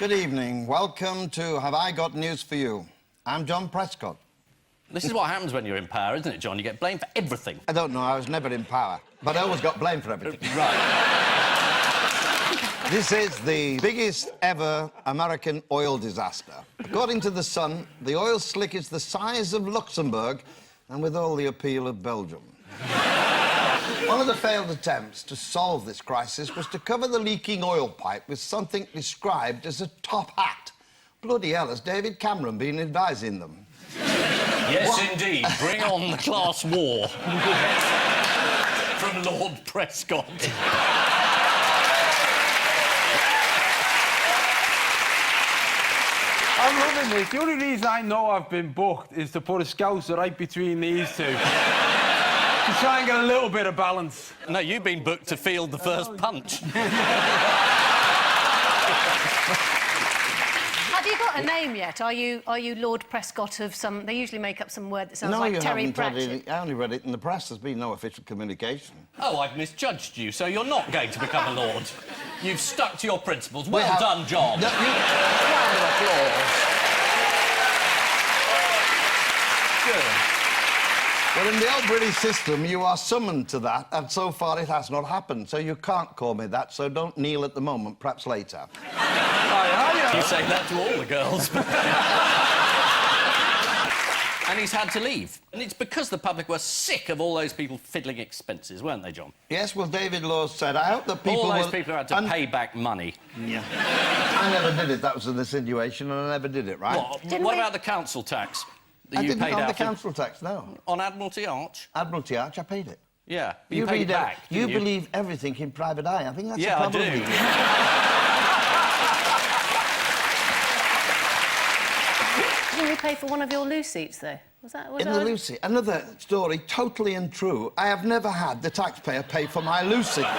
Good evening. Welcome to Have I Got News for You? I'm John Prescott. This is what happens when you're in power, isn't it, John? You get blamed for everything. I don't know, I was never in power, but I always got blamed for everything. Right. This is the biggest ever American oil disaster. According to The Sun, the oil slick is the size of Luxembourg and with all the appeal of Belgium. One of the failed attempts to solve this crisis was to cover the leaking oil pipe with something described as a top hat. Bloody hell, has David Cameron been advising them? Yes, what? Indeed. Bring on the class war. From Lord Prescott. I'm loving this. The only reason I know I've been booked is to put a scouser right between these two. To try and get a little bit of balance. No, you've been booked to field the first punch. Have you got a name yet? Are you Lord Prescott of some... They usually make up some word that sounds like Terry Pratchett. I only read it in the press. There's been no official communication. Oh, I've misjudged you, so you're not going to become a lord. You've stuck to your principles. Well done, John. No, round of applause. Good. Well, in the old British system, you are summoned to that, and so far it has not happened. So you can't call me that, so don't kneel at the moment, perhaps later. You say that to all the girls. And he's had to leave. And it's because the public were sick of all those people fiddling expenses, weren't they, John? Yes, well, David Laws said, I hope that people all those people who had to pay back money. Yeah. I never did it. That was an insinuation, and I never did it, right? What about the council tax? I didn't on the council tax, no. On Admiralty Arch? Admiralty Arch, I paid it. Yeah, but you paid it back, you believe everything in private eye. I think that's the problem. Yeah, I do. Didn't you pay for one of your loo seats, though? Was that... In the loo seat? Another story, totally untrue. I have never had the taxpayer pay for my loo seats.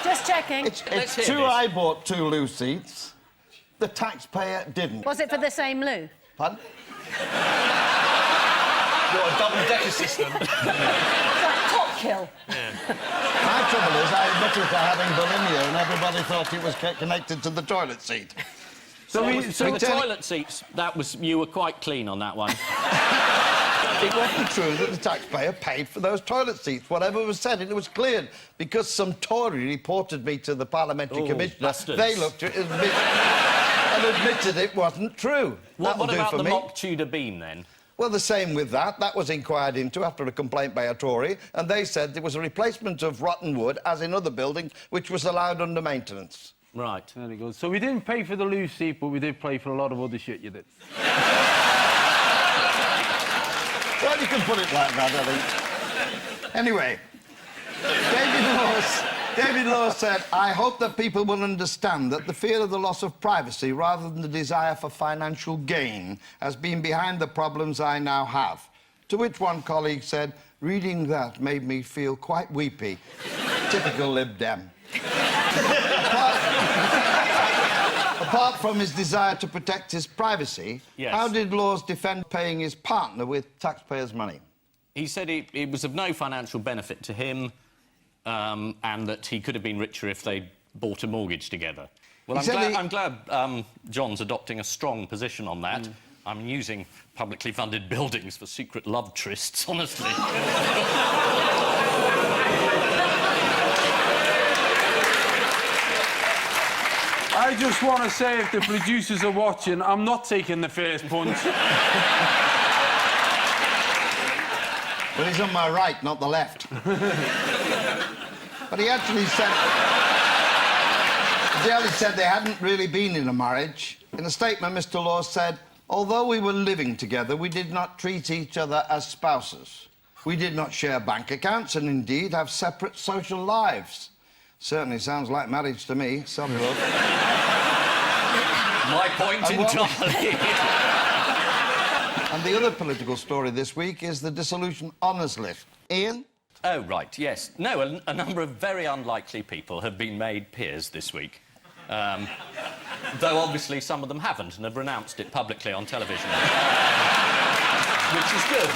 Just checking. It's true I bought 2 loo seats. The taxpayer didn't. Was it for the same loo? Pardon? What, a double-decker system? It's like top kill. Yeah. My trouble is I admitted to having bulimia and everybody thought it was connected to the toilet seat. So the toilet seats, you were quite clean on that one. It wasn't true that the taxpayer paid for those toilet seats. Whatever was said, it was cleared. Because some Tory reported me to the parliamentary commissioner, bastards. They looked at it and admitted it wasn't true. What about the mock Tudor beam, then? Well, the same with that. That was inquired into after a complaint by a Tory, and they said there was a replacement of rotten wood, as in other buildings, which was allowed under maintenance. Right. There he goes. So we didn't pay for the loo seat, but we did pay for a lot of other shit you did. Well, you can put it like that, I think. Anyway, David Laws said, I hope that people will understand that the fear of the loss of privacy rather than the desire for financial gain has been behind the problems I now have. To which one colleague said, reading that made me feel quite weepy. Typical Lib Dem. Apart from his desire to protect his privacy, yes. How did Laws defend paying his partner with taxpayers' money? He said it was of no financial benefit to him and that he could have been richer if they'd bought a mortgage together. Well, I'm glad John's adopting a strong position on that. I'm using publicly funded buildings for secret love trysts, honestly. I just want to say, if the producers are watching, I'm not taking the first punch. Well, he's on my right, not the left. But he actually said they hadn't really been in a marriage. In a statement, Mr. Laws said, although we were living together, we did not treat each other as spouses. We did not share bank accounts and, indeed, have separate social lives. Certainly sounds like marriage to me. Some love. My point entirely. And the other political story this week is the dissolution honours list. Ian? Oh, right, yes. No, a number of very unlikely people have been made peers this week. Though, obviously, some of them haven't and have renounced it publicly on television. Which is good.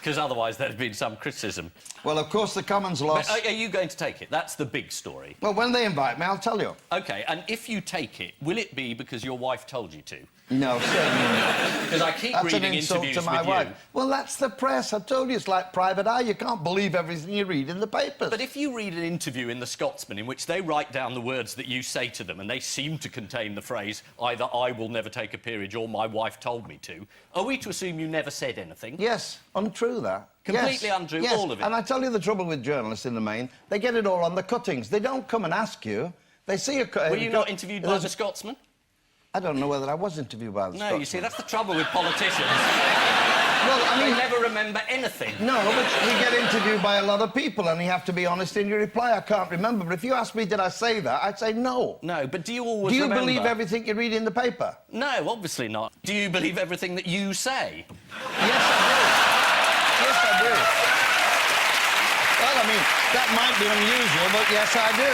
because otherwise there'd been some criticism. Well, of course, the Commons lost. But are you going to take it? That's the big story. Well, when they invite me, I'll tell you. OK, and if you take it, will it be because your wife told you to? No, certainly not. Because I keep That's reading an insult interviews to my with wife. you. Well, that's the press. I told you, it's like private eye. You can't believe everything you read in the papers. But if you read an interview in The Scotsman in which they write down the words that you say to them and they seem to contain the phrase, either I will never take a peerage or my wife told me to, are we to assume you never said anything? Yes, untrue, that. Completely untrue, yes. all of it. And I tell you the trouble with journalists in the main, they get it all on the cuttings. They don't come and ask you. They see a... Were you not interviewed by The Scotsman? I don't know whether I was interviewed by the Scotsman. No, you see, that's the trouble with politicians. Well, I mean... They never remember anything. No, but we get interviewed by a lot of people and you have to be honest in your reply. I can't remember, but if you ask me, did I say that, I'd say no. No, but do you always remember? Do you believe everything you read in the paper? No, obviously not. Do you believe everything that you say? Yes, I do. Yes, I do. Well, I mean, that might be unusual, but yes, I do.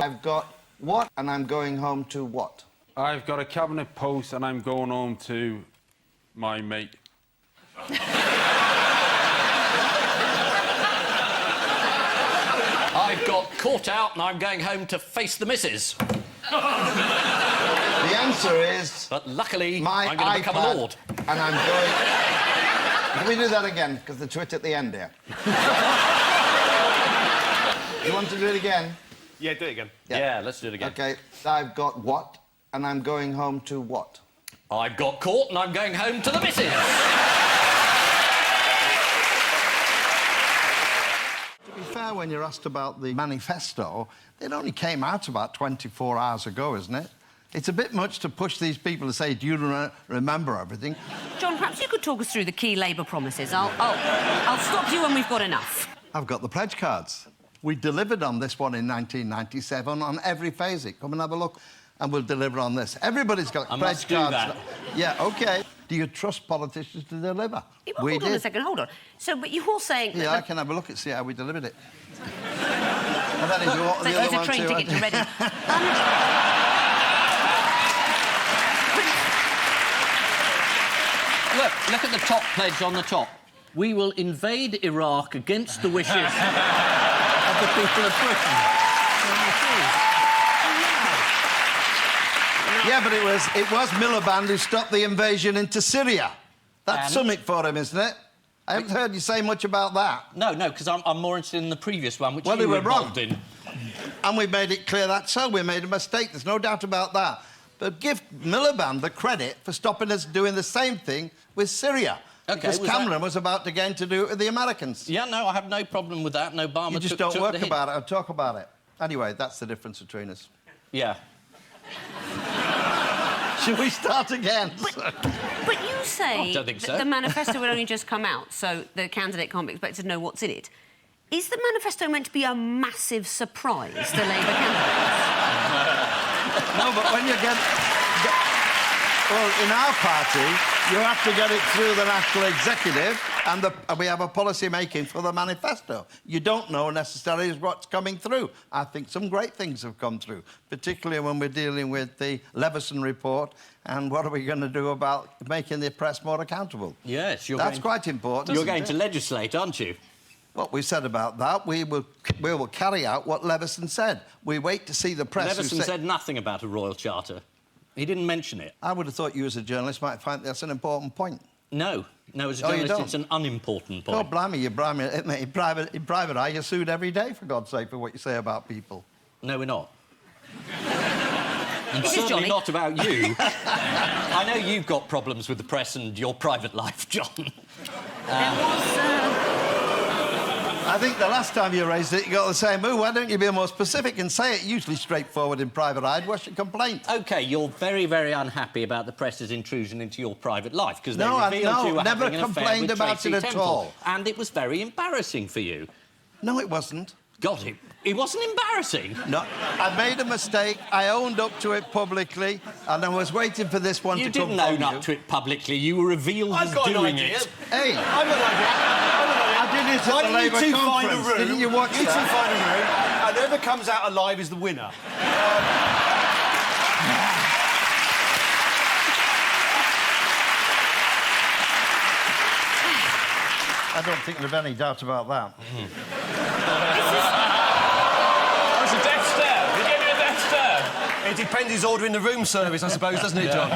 I've got what, and I'm going home to what? I've got a cabinet post and I'm going home to my mate. I've got caught out and I'm going home to face the missus. The answer is... But luckily, I'm going to become a lord. And I'm going... Can we do that again? Because the twit at the end here. You want to do it again? Yeah, do it again. Yeah, let's do it again. OK, I've got what, and I'm going home to what? I've got caught and I'm going home to the missus. To be fair, when you're asked about the manifesto, it only came out about 24 hours ago, isn't it? It's a bit much to push these people to say, do you remember everything? John, perhaps you could talk us through the key Labour promises. I'll stop you when we've got enough. I've got the pledge cards. We delivered on this one in 1997 on every phase. Come and have a look, and we'll deliver on this. Everybody's got pledge cards. That. Yeah, OK. Do you trust politicians to deliver? Yeah, well, hold on a second, hold on. So, but you're all saying... Yeah, I can have a look and see how we delivered it. And then if you want the Here's other a one train too, ticket to Reading. Look at the top pledge on the top. We will invade Iraq against the wishes of the people of Britain. Yeah, but it was Miliband who stopped the invasion into Syria. That's something for him, isn't it? I haven't heard you say much about that. No, because I'm more interested in the previous one, which well, you were wrong. involved in. And we made it clear that's so. We made a mistake. There's no doubt about that. But give Miliband the credit for stopping us doing the same thing with Syria. Okay, because Cameron was about to get to do it with the Americans. Yeah, no, I have no problem with that. And Obama you just don't work about it or talk about it. Anyway, that's the difference between us. Yeah. Should we start again? But you say think so. the manifesto will only just come out, so the candidate can't be expected to know what's in it. Is the manifesto meant to be a massive surprise to Labour candidates? No, but when you get... Well, in our party, you have to get it through the National Executive and we have a policy making for the manifesto. You don't know necessarily what's coming through. I think some great things have come through, particularly when we're dealing with the Leveson report and what are we going to do about making the press more accountable. Yes, That's quite important. You're going to legislate, aren't you? What we said about that, we will carry out what Leveson said. We wait to see the press... Leveson said nothing about a royal charter. He didn't mention it. I would have thought you, as a journalist, might find that's an important point. No, as a journalist, it's an unimportant point. Oh, blimey, in private eye, you're sued every day, for God's sake, for what you say about people. No, we're not. And certainly not about you. I know you've got problems with the press and your private life, John. I think the last time you raised it, you got the same. Oh, why don't you be more specific and say it? Usually straightforward in private eye. What's your complaint? OK, you're very, very unhappy about the press's intrusion into your private life because they revealed you were having an affair with Tracy Temple. And it was very embarrassing for you. No, it wasn't. God, it wasn't embarrassing. No, I made a mistake. I owned up to it publicly, and I was waiting for this one to come from you. You didn't own up to it publicly. You were revealed as doing it. Hey, I've got an idea. I did it at the Labour conference. Didn't you watch that? You two find a room, and whoever comes out alive is the winner. I don't think there's any doubt about that. Oh, it's a death stare. He gave me a death stare. It depends who's ordering the room service, I suppose, doesn't it, John?